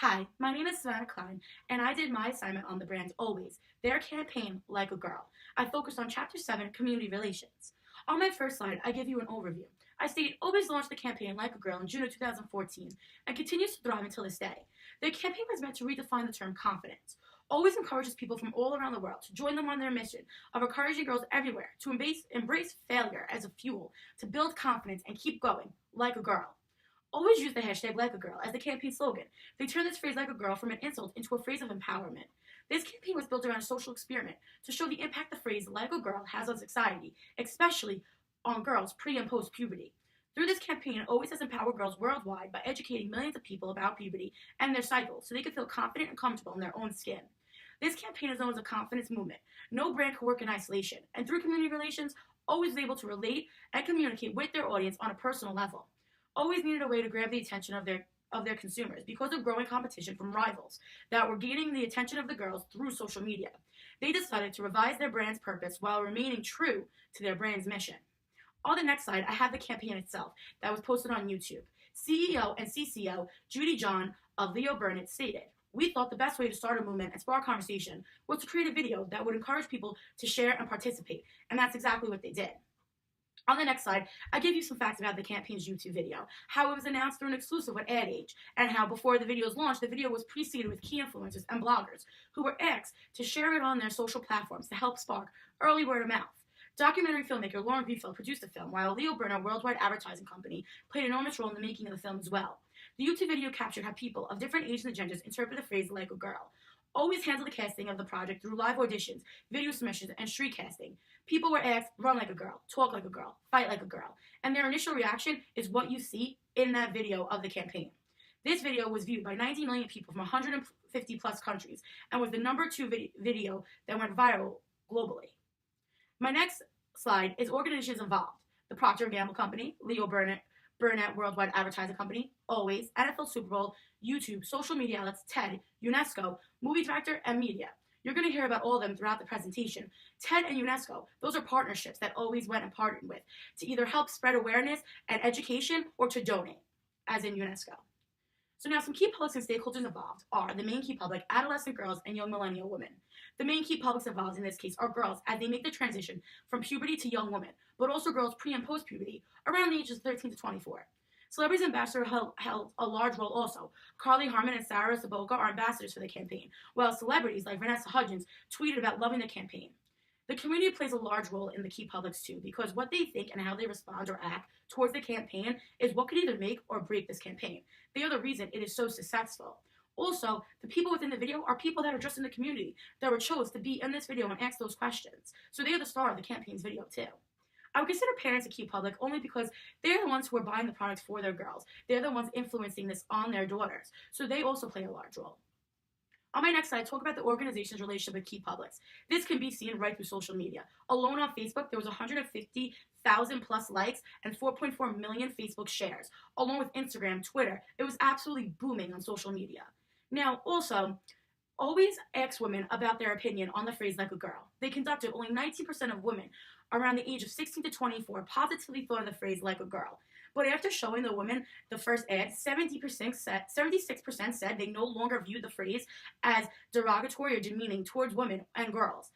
Hi, my name is Savannah Klein, and I did my assignment on the brand Always, their campaign Like a Girl. I focused on Chapter 7, Community Relations. On my first slide, I give you an overview. I state Always launched the campaign Like a Girl in June of 2014 and continues to thrive until this day. Their campaign was meant to redefine the term confidence. Always encourages people from all around the world to join them on their mission of encouraging girls everywhere to embrace failure as a fuel to build confidence and keep going like a girl. Always use the hashtag like a girl as the campaign slogan. They turned this phrase like a girl from an insult into a phrase of empowerment. This campaign was built around a social experiment to show the impact the phrase like a girl has on society, especially on girls pre and post puberty. Through this campaign, Always has empowered girls worldwide by educating millions of people about puberty and their cycle so they can feel confident and comfortable in their own skin. This campaign is known as a confidence movement. No brand can work in isolation, and through community relations, Always was able to relate and communicate with their audience on a personal level. Always needed a way to grab the attention of their consumers because of growing competition from rivals that were gaining the attention of the girls through social media. They decided to revise their brand's purpose while remaining true to their brand's mission. On the next slide, I have the campaign itself that was posted on YouTube. CEO and CCO Judy John of Leo Burnett stated, "We thought the best way to start a movement and spark conversation was to create a video that would encourage people to share and participate," and that's exactly what they did. On the next slide, I give you some facts about the campaign's YouTube video, how it was announced through an exclusive with Ad Age, and how before the video's launch, the video was preceded with key influencers and bloggers who were asked to share it on their social platforms to help spark early word of mouth. Documentary filmmaker Lauren Greenfield produced the film, while Leo Burnett, a worldwide advertising company, played an enormous role in the making of the film as well. The YouTube video captured how people of different ages and genders interpret the phrase like a girl. Always handled the casting of the project through live auditions, video submissions, and street casting. People were asked, run like a girl, talk like a girl, fight like a girl, and their initial reaction is what you see in that video of the campaign. This video was viewed by 90 million people from 150 plus countries and was the #2 video that went viral globally. My next slide is organizations involved. The Procter & Gamble Company, Leo Burnett Worldwide Advertising Company, Always, NFL Super Bowl, YouTube, social media outlets, TED, UNESCO, movie director, and media. You're going to hear about all of them throughout the presentation. TED and UNESCO, those are partnerships that Always went and partnered with to either help spread awareness and education or to donate, as in UNESCO. So now some key publics and stakeholders involved are the main key public, adolescent girls, and young millennial women. The main key publics involved in this case are girls as they make the transition from puberty to young women, but also girls pre and post puberty around the ages of 13 to 24. Celebrities and ambassadors held a large role also. Carly Harmon and Sarah Saboka are ambassadors for the campaign, while celebrities like Vanessa Hudgens tweeted about loving the campaign. The community plays a large role in the key publics too, because what they think and how they respond or act towards the campaign is what could either make or break this campaign. They are the reason it is so successful. Also, the people within the video are people that are just in the community that were chose to be in this video and ask those questions. So they are the star of the campaign's video too. I would consider parents a key public only because they're the ones who are buying the products for their girls. They're the ones influencing this on their daughters. So they also play a large role. On my next slide, I talk about the organization's relationship with key publics. This can be seen right through social media. Alone on Facebook, there was 150,000 plus likes and 4.4 million Facebook shares. Along with Instagram, Twitter, it was absolutely booming on social media. Now, also, Always asked women about their opinion on the phrase like a girl. They conducted only 19% of women around the age of 16 to 24 positively thought of the phrase like a girl. But after showing the women the first ad, 76% said they no longer viewed the phrase as derogatory or demeaning towards women and girls.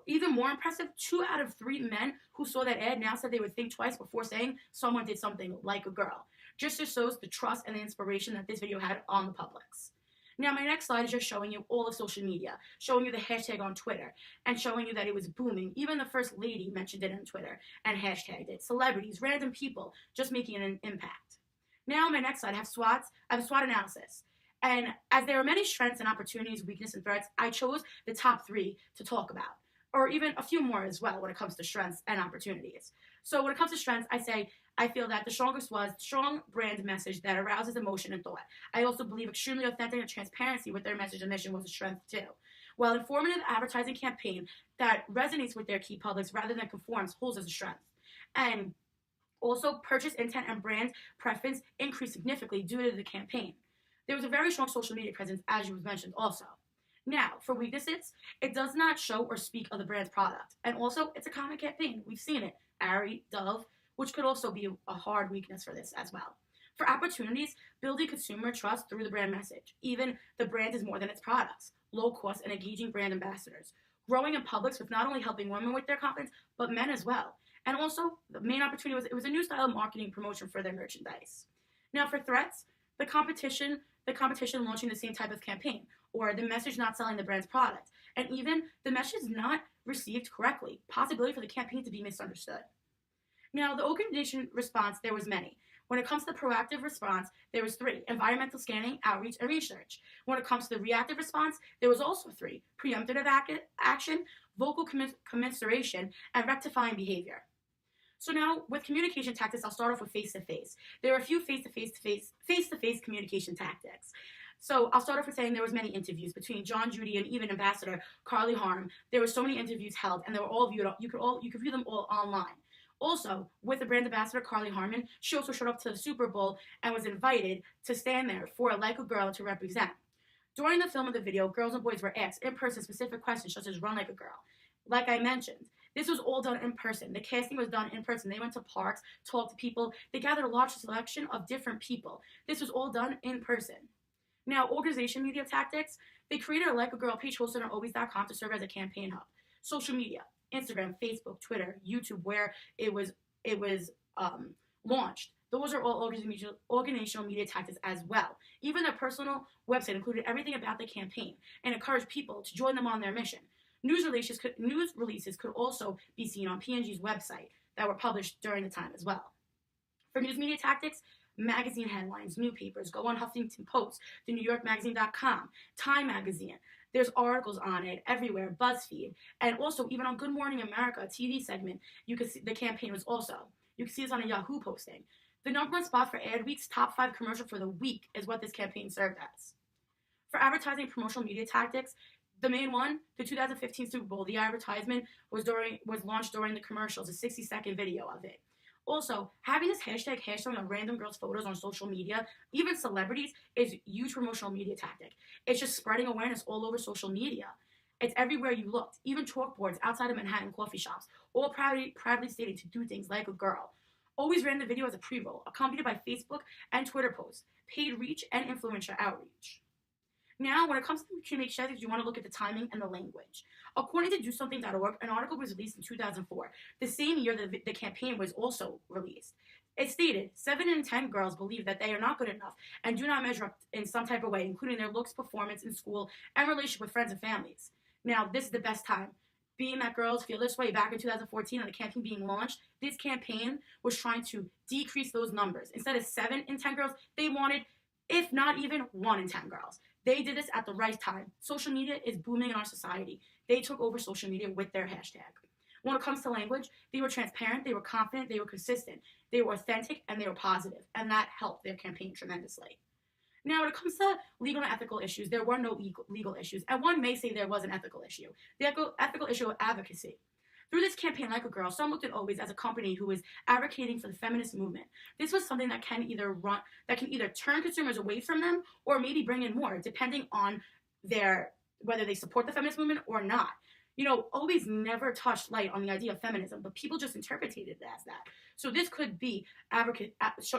Even more impressive, 2 out of 3 men who saw that ad now said they would think twice before saying someone did something like a girl. Just shows the trust and the inspiration that this video had on the publics. Now, my next slide is just showing you all of social media, showing you the hashtag on Twitter, and showing you that it was booming. Even the First Lady mentioned it on Twitter and hashtagged it. Celebrities, random people, just making an impact. Now, on my next slide, I have a SWOT analysis. And as there are many strengths and opportunities, weaknesses, and threats, I chose the top 3 to talk about, or even a few more as well when it comes to strengths and opportunities. So when it comes to strengths, I feel that the strongest was strong brand message that arouses emotion and thought. I also believe extremely authentic and transparency with their message and mission was a strength too. While informative advertising campaign that resonates with their key publics rather than conforms holds as a strength. And also purchase intent and brand preference increased significantly due to the campaign. There was a very strong social media presence, as you was mentioned also. Now, for weaknesses, it does not show or speak of the brand's product. And also, it's a common campaign. We've seen it. Aerie, Dove, which could also be a hard weakness for this as well. For opportunities, building consumer trust through the brand message. Even the brand is more than its products. Low cost and engaging brand ambassadors. Growing in Publix with not only helping women with their confidence, but men as well. And also, the main opportunity was it was a new style of marketing promotion for their merchandise. Now, for threats, the competition launching the same type of campaign, or the message not selling the brand's product, and even the message not received correctly, possibility for the campaign to be misunderstood. Now, the organization response, there was many. When it comes to the proactive response, there was three: environmental scanning, outreach, and research. When it comes to the reactive response, there was also three: preemptive action, vocal commiseration, and rectifying behavior. So now, with communication tactics, I'll start off with face-to-face. There are a few face-to-face communication tactics. So I'll start off with saying there was many interviews between John Judy and even Ambassador Carly Harm. There were so many interviews held, and they were all viewed. You could view them all online. Also, with the brand ambassador Carly Harmon, she also showed up to the Super Bowl and was invited to stand there for Like a Girl to represent. During the film of the video, girls and boys were asked in person specific questions such as run like a girl. Like I mentioned, this was all done in person. The casting was done in person. They went to parks, talked to people. They gathered a large selection of different people. This was all done in person. Now, organization media tactics. They created a Like a Girl page hosted on always.com to serve as a campaign hub. Social media, Instagram, Facebook, Twitter, YouTube, where it was launched. Those are all organizational media tactics as well. Even their personal website included everything about the campaign and encouraged people to join them on their mission. News releases could also be seen on P&G's website that were published during the time as well. For news media tactics, magazine headlines, newspapers, go on Huffington Post, the NewYorkMagazine.com, Time Magazine. There's articles on it everywhere, BuzzFeed, and also even on Good Morning America, a TV segment, you could see the campaign was also. You can see this on a Yahoo posting. The number one spot for Adweek's top 5 commercial for the week is what this campaign served as. For advertising promotional media tactics, the main one, the 2015 Super Bowl, the advertisement was launched during the commercials, a 60-second video of it. Also, having this hashtag on random girls' photos on social media, even celebrities, is a huge promotional media tactic. It's just spreading awareness all over social media. It's everywhere you looked, even chalkboards outside of Manhattan coffee shops, all proudly stating to do things like a girl. Always ran the video as a pre-roll, accompanied by Facebook and Twitter posts, paid reach, and influencer outreach. Now, when it comes to communication tactics, you want to look at the timing and the language. According to DoSomething.org, an article was released in 2004, the same year that the campaign was also released. It stated, 7 in 10 girls believe that they are not good enough and do not measure up in some type of way, including their looks, performance in school, and relationship with friends and families. Now, this is the best time. Being that girls feel this way back in 2014 and the campaign being launched, this campaign was trying to decrease those numbers. Instead of 7 in 10 girls, they wanted, if not even 1 in 10 girls. They did this at the right time. Social media is booming in our society. They took over social media with their hashtag. When it comes to language, they were transparent, they were confident, they were consistent, they were authentic, and they were positive, and that helped their campaign tremendously. Now, when it comes to legal and ethical issues, there were no legal issues, and one may say there was an ethical issue. The ethical issue of advocacy. Through this campaign, Like a Girl, some looked at Always as a company who was advocating for the feminist movement. This was something that can either turn consumers away from them or maybe bring in more, depending on whether they support the feminist movement or not. Always never touched light on the idea of feminism, but people just interpreted it as that. So this could be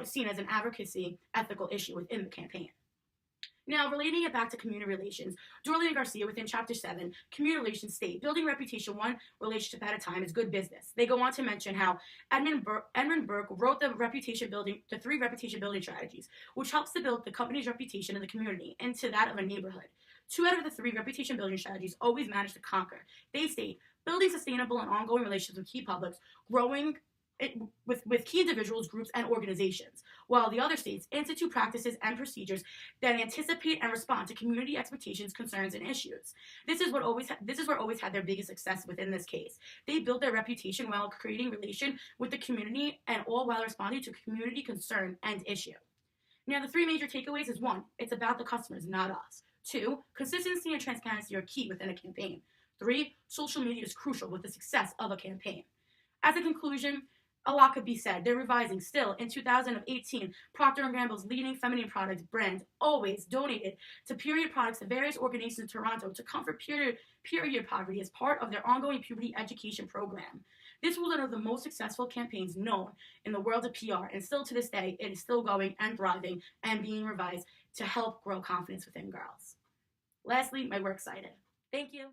seen as an advocacy ethical issue within the campaign. Now, relating it back to community relations, Dorley and Garcia within Chapter 7, community relations state, building reputation one relationship at a time is good business. They go on to mention how Edmund Burke wrote the 3 reputation building strategies, which helps to build the company's reputation in the community into that of a neighborhood. 2 out of the 3 reputation building strategies always manage to conquer. They state, building sustainable and ongoing relationships with key publics, growing with key individuals, groups, and organizations, while the other states institute practices and procedures that anticipate and respond to community expectations, concerns, and issues. This is where Always had their biggest success within this case. They built their reputation while creating relation with the community, and all while responding to community concern and issue. Now, the 3 major takeaways is 1, it's about the customers, not us. 2, consistency and transparency are key within a campaign. 3, social media is crucial with the success of a campaign. As a conclusion, a lot could be said. They're revising. Still, in 2018, Procter & Gamble's leading feminine products brand Always donated to period products to various organizations in Toronto to comfort period poverty as part of their ongoing puberty education program. This was one of the most successful campaigns known in the world of PR, and still to this day, it is still going and thriving and being revised to help grow confidence within girls. Lastly, my works cited. Thank you.